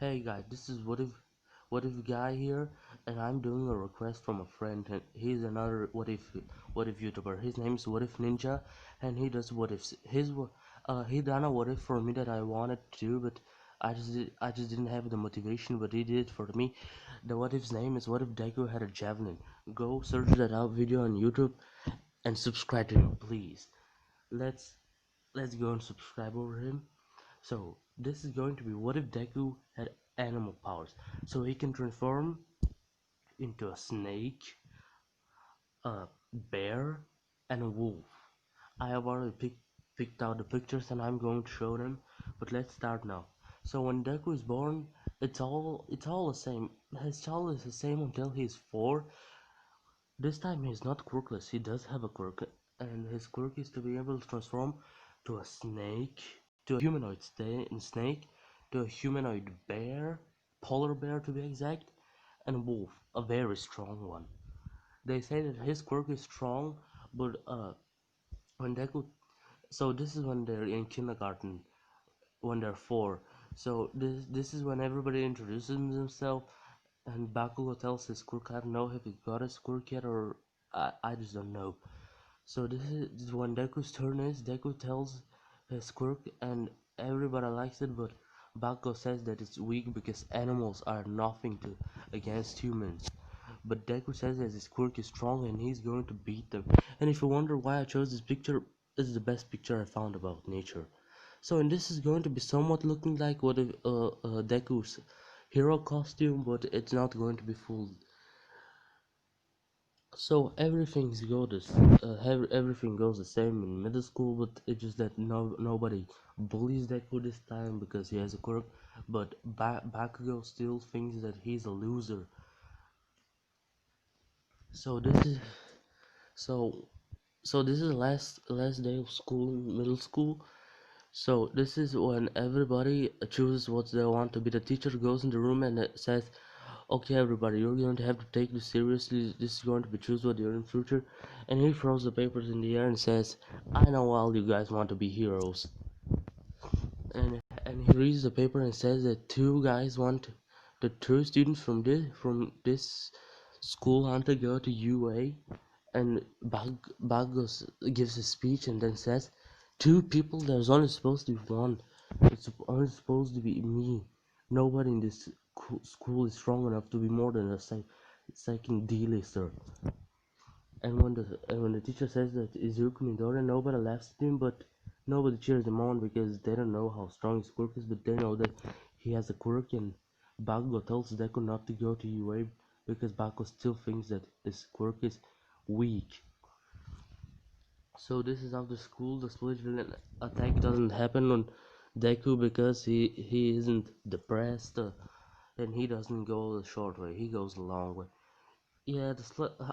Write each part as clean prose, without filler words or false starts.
Hey guys, this is what if guy here, and I'm doing a request from a friend. And he's another what if YouTuber. His name is What If Ninja, and he does what ifs. He done a what if for me that I wanted to do, but I just didn't have the motivation. But he did it for me. The what if's name is What If Deku Had a Javelin. Go search that out video on YouTube and subscribe to him, please. Let's let's go and subscribe over him. So this is going to be what if Deku had animal powers. So he can transform into a snake, a bear, and a wolf. I have already picked out the pictures and I'm going to show them. But let's start now. So when Deku is born, it's all the same. His child is the same until he's 4. This time he's not quirkless. He does have a quirk, and his quirk is to be able to transform to a snake, to a humanoid snake, to a humanoid bear, polar bear to be exact, and a wolf, a very strong one. They say that his quirk is strong, but when Deku, so this is when they're in kindergarten, when they're 4. So this is when everybody introduces themselves, and Bakugo tells his quirk. I don't know if he got his quirk yet, or I just don't know. So this is when Deku's turn is. Deku tells his quirk and everybody likes it, but Bakugo says that it's weak because animals are nothing to against humans. But Deku says that his quirk is strong and he's going to beat them. And if you wonder why I chose this picture, this is the best picture I found about nature. So and this is going to be somewhat looking like what if Deku's hero costume, but it's not going to be full. So everything goes the same in middle school, but it's just that nobody bullies Deku this time because he has a quirk. But Bakugo still thinks that he's a loser. So this is so so this is the last day of school in middle school. So this is when everybody chooses what they want to be. The teacher goes in the room and says, "Okay, everybody, you're going to have to take this seriously. This is going to be choose what you're in future." And he throws the papers in the air and says, "I know all you guys want to be heroes." And he reads the paper and says that the two students from this school want to go to UA. And Bug gives a speech and then says, "Two people, there's only supposed to be one. It's only supposed to be me. Nobody in this school is strong enough to be more than a second D-lister." And when the teacher says that Izuku Midori, nobody laughs at him, but nobody cheers him on because they don't know how strong his quirk is, but they know that he has a quirk. And Bakugo tells Deku not to go to UA because Bakugo still thinks that his quirk is weak. So this is after school. The split villain attack doesn't happen on Deku because he isn't depressed, and he doesn't go the short way. He goes the long way. Yeah,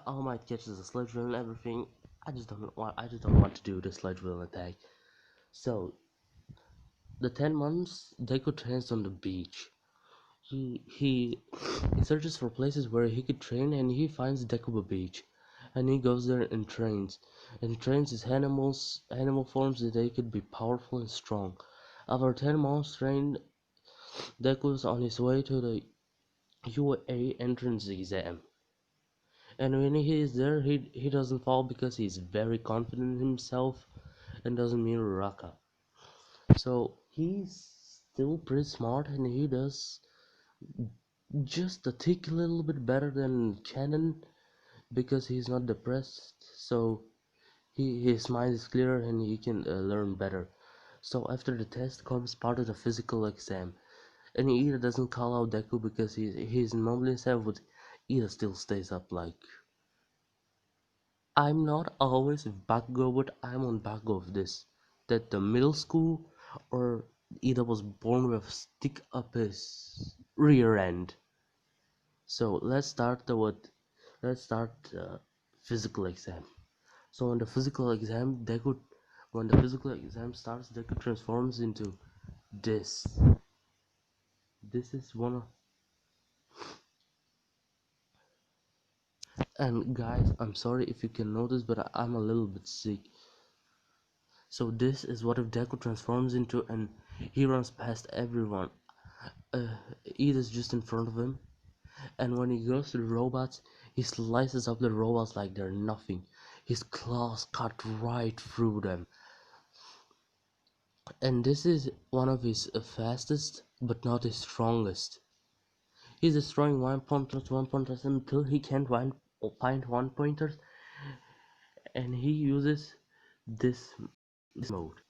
All Might catches the sledge villain and everything. I just don't want to do the sledge villain attack. So the 10 months Deku trains on the beach. He searches for places where he could train, and he finds Dekuba Beach, and he goes there and trains his animal forms that they could be powerful and strong. After 10 months trained, Deku is on his way to the UA entrance exam, and when he is there, he doesn't fall because he's very confident in himself and doesn't mirror Raka. So he's still pretty smart, and he does just a tick a little bit better than Canon because he's not depressed. So his mind is clearer and he can learn better. So after the test comes part of the physical exam, and Ida doesn't call out Deku because he's normally himself, but Ida still stays up like, "I'm not always with Bakugo, but I'm on Bakugo of this. That the middle school or Ida was born with a stick up his rear end." So let's start physical exam. So when the physical exam starts, Deku transforms into this. This is one of, and guys, I'm sorry if you can notice, but I'm a little bit sick. So this is what if Deku transforms into, and he runs past everyone. Ida's just in front of him, and when he goes to the robots, he slices up the robots like they're nothing. His claws cut right through them, and this is one of his fastest, but not his strongest. He's destroying one pointers until he can't find one pointers, and he uses this mode.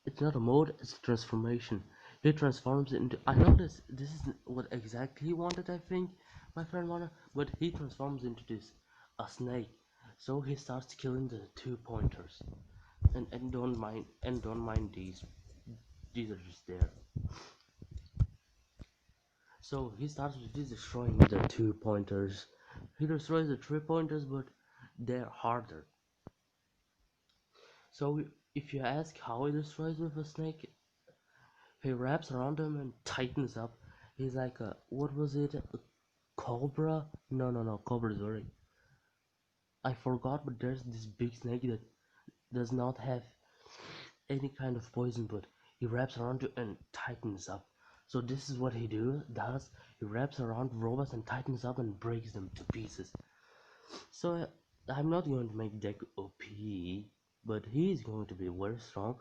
It's not a mode, it's a transformation. He transforms into, I know this is what exactly he wanted, I think my friend wanted, but he transforms into this, a snake. So he starts killing the 2 pointers, and don't mind these are just there. So he starts with this, destroying the 2 pointers. He destroys the 3 pointers, but they're harder. So if you ask how he destroys with a snake, he wraps around him and tightens up. He's like a, what was it? A cobra? No, cobra, sorry. I forgot, but there's this big snake that does not have any kind of poison, but he wraps around you and tightens up. So this is what he does. He wraps around robots and tightens up and breaks them to pieces. So I'm not going to make Deku OP, but he's going to be very strong.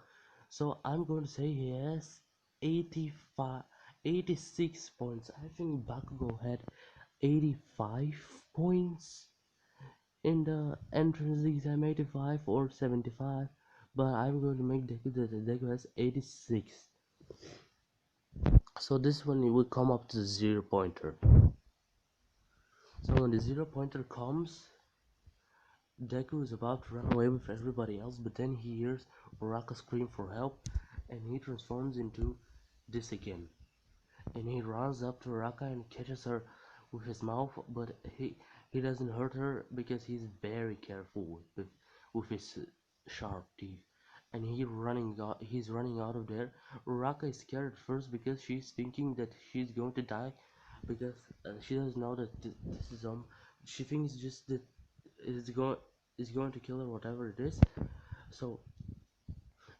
So I'm going to say he has 85, 86 points. I think Bakugo had 85 points in the entrance exam, 85 or 75. But I'm going to make Deku that Deku has 86. So this one it will come up to the 0 pointer. So when the 0 pointer comes, Deku is about to run away with everybody else, but then he hears Uraka scream for help, and he transforms into this again. And he runs up to Uraka and catches her with his mouth, but he doesn't hurt her because he's very careful with his sharp teeth. And he's running out of there. Uraka is scared at first because she's thinking that she's going to die, because she doesn't know that this is she thinks just that is going to kill her, whatever it is. So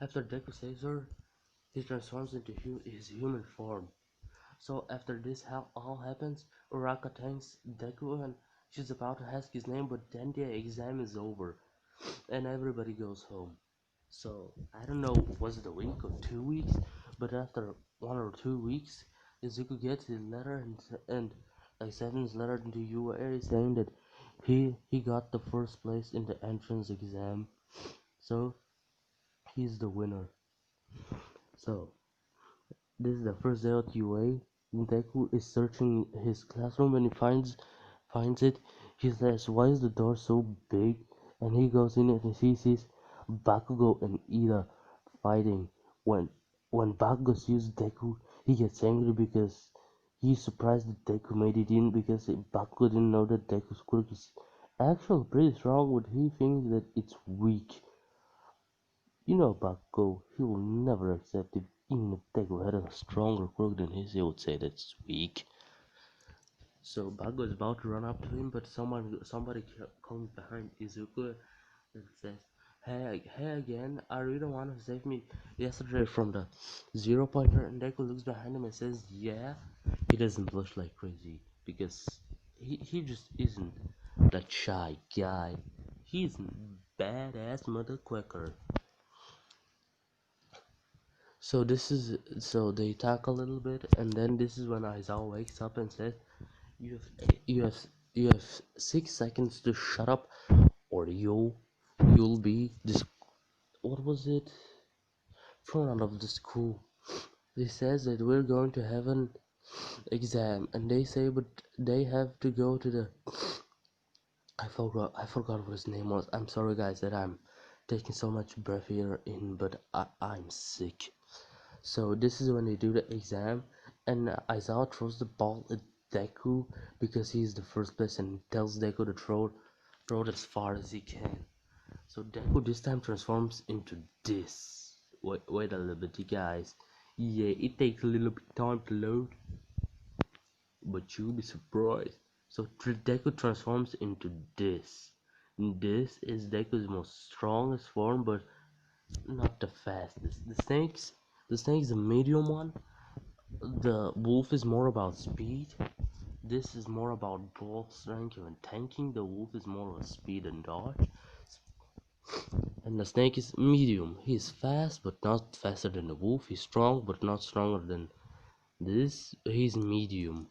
after Deku saves her, he transforms into his human form. So after this all happens, Uraka thanks Deku and she's about to ask his name, but then the exam is over and everybody goes home. So I don't know, was it a week or 2 weeks? But after 1 or 2 weeks, Izuku gets his letter and acceptance letter into UA saying that he got the first place in the entrance exam. So he's the winner. So this is the first day at UA. Deku is searching his classroom and he finds it. He says, "Why is the door so big?" And he goes in and he sees Bakugo and Ida fighting. When Bakugo sees Deku, he gets angry because he's surprised that Deku made it in, because Bakugo didn't know that Deku's quirk is actually pretty strong, but he thinks that it's weak. You know Bakugo, he will never accept it. Even if Deku had a stronger quirk than his, he would say that's weak. So Bakugo is about to run up to him, but somebody comes behind Izuku and says, hey again, are you the one who saved me yesterday from the 0 pointer?" And Deku looks behind him and says, "Yeah." He doesn't blush like crazy because he just isn't that shy guy. He's badass mother quacker. So they talk a little bit, and then this is when Aizawa wakes up and says, "You have you have you have 6 seconds to shut up, or you'll be this, what was it, thrown out of the school." They says that we're going to have an exam, and they say, but they have to go to the, I forgot what his name was. I'm sorry guys that I'm taking so much breath here in, but I'm sick. So this is when they do the exam, and Aizawa throws the ball at Deku because he's the first place and tells Deku to throw it as far as he can. So Deku this time transforms into this. Wait a little bit, you guys. Yeah, it takes a little bit time to load, but you'll be surprised. So Deku transforms into this. This is Deku's most strongest form, but not the fastest. The snake's a medium one, The wolf is more about speed. This is more about ball strength and tanking. The wolf is more about speed and dodge. And the snake is medium. He is fast but not faster than the wolf. He's strong but not stronger than this. He's medium.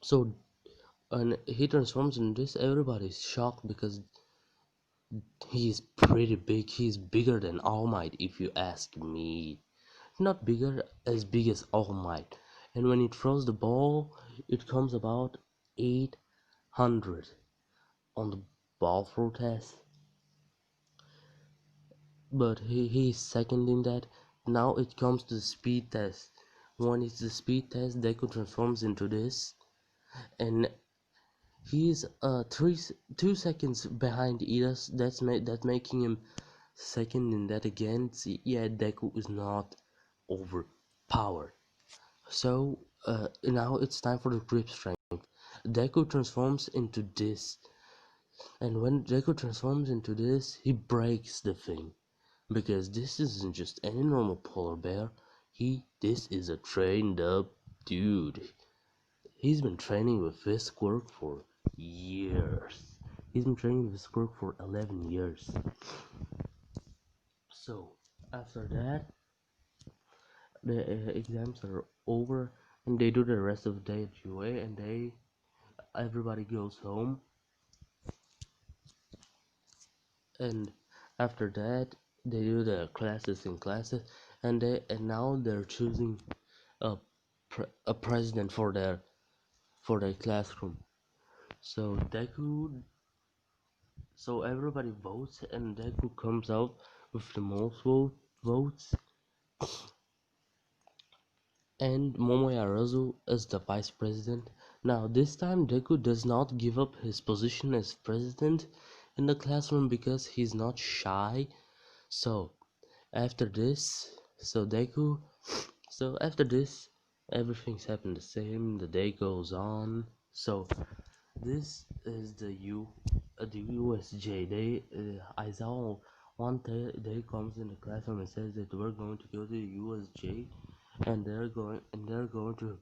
So and he transforms into this. Everybody's shocked because he's pretty big. He's bigger than All Might, if you ask me. Not big as All Might. And when he throws the ball, it comes about 800 on the ball throw test. But he's second in that. Now it comes to the speed test. When it's the speed test, Deku transforms into this, and he's 2 seconds behind Idas. That's making him second in that again. See, yeah, Deku is not overpowered. So now it's time for the grip strength. Deku transforms into this, and when Deku transforms into this, he breaks the thing. Because this isn't just any normal polar bear. This is a trained up dude. He's been training with this quirk for years. He's been training with this quirk for 11 years. So after that, the exams are over, and they do the rest of the day at UA, and everybody goes home. And after that, they do the classes, and now they're choosing a a president for their classroom. So everybody votes, and Deku comes out with the most votes, and Momoyarazu is the vice president. Now this time Deku does not give up his position as president in the classroom because he's not shy. So after this, so Deku, so after this, everything's happened the same. The day goes on. So this is the USJ. Aizawa one day comes in the classroom and says that we're going to go to the USJ, and they're going to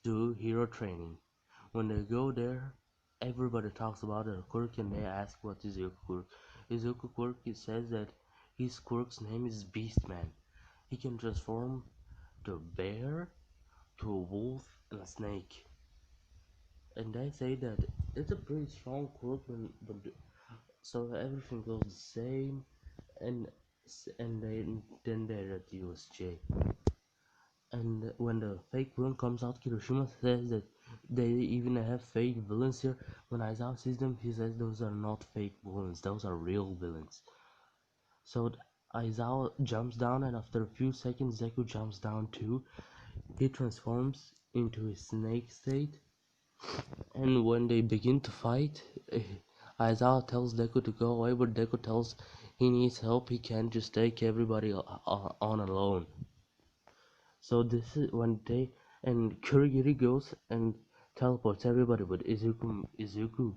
do hero training. When they go there, everybody talks about their quirk and they ask what is your quirk. Izuku quirk, it says that his quirk's name is Beastman. He can transform to a bear, to a wolf, and a snake. And they say that it's a pretty strong quirk, but so everything goes the same, and then they're at USJ. And when the fake villain comes out, Kirishima says that they even have fake villains here. When Aizawa sees them, he says those are not fake villains, those are real villains. So Aizawa jumps down, and after a few seconds, Deku jumps down too. He transforms into his snake state, and when they begin to fight, Aizawa tells Deku to go away, but Deku tells he needs help. He can't just take everybody on alone. So this is when they and Kurigiri goes and teleports everybody, but Izuku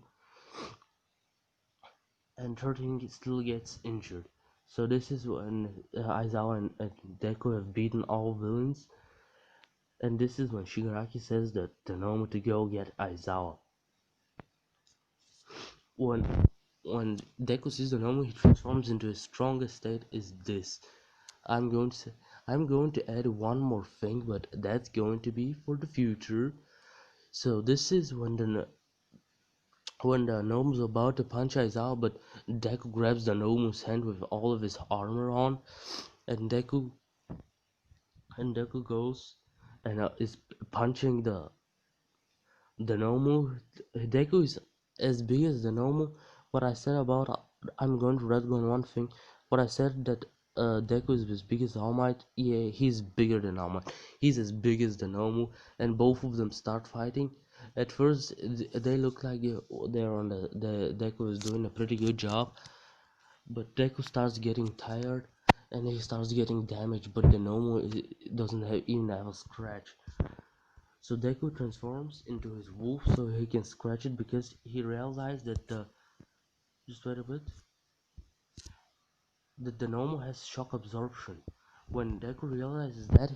and 13 still gets injured. So this is when Aizawa and Deku have beaten all villains, and this is when Shigaraki says that the Noma to go get Aizawa. When when Deku sees the Noma, he transforms into his strongest state. Is this? I'm going to I'm going to add one more thing, but that's going to be for the future. So this is when the gnome's about to punch Aizawa, but Deku grabs the gnome's hand with all of his armor on, and Deku goes and is punching the Nomu. Deku is as big as the Nomu. What I said about I'm going to red gun one thing. What I said that Deku is as big as All Might. Yeah, he's bigger than All Might. He's as big as the Nomu, and both of them start fighting. At first, they look like they're on the Deku is doing a pretty good job, but Deku starts getting tired and he starts getting damaged. But the Nomu doesn't even have a scratch. So Deku transforms into his wolf so he can scratch it because he realized that just wait a bit that the normal has shock absorption, When Deku realizes that,